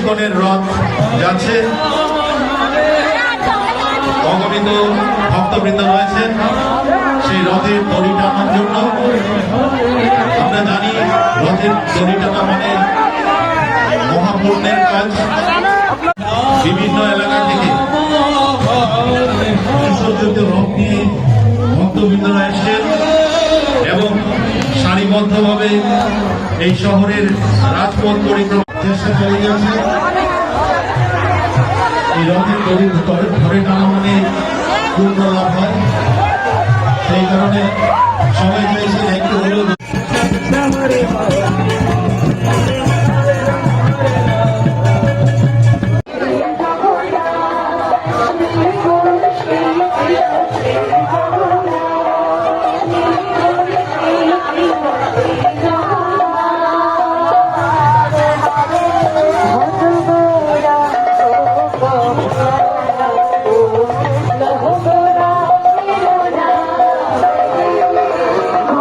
ইস্কনের রথ যাচ্ছে, অগণিত ভক্তবৃন্দ রয়েছেন সেই রথের দড়ি টানার জন্য। আমরা জানি রথের দড়ি টানা মানে মহাপুণ্যের কাজ। বিভিন্ন এলাকা থেকে সুসজ্জিত রথ নিয়ে ভক্তবৃন্দরা এসছেন এবং সারিবদ্ধভাবে এই শহরের রাজপথ পরিক্রমা চেষ্টা চালিয়ে যাচ্ছে। এই রথের দড়ি ধরে টানা মানে পূর্ণ লাভ হয়, সেই কারণে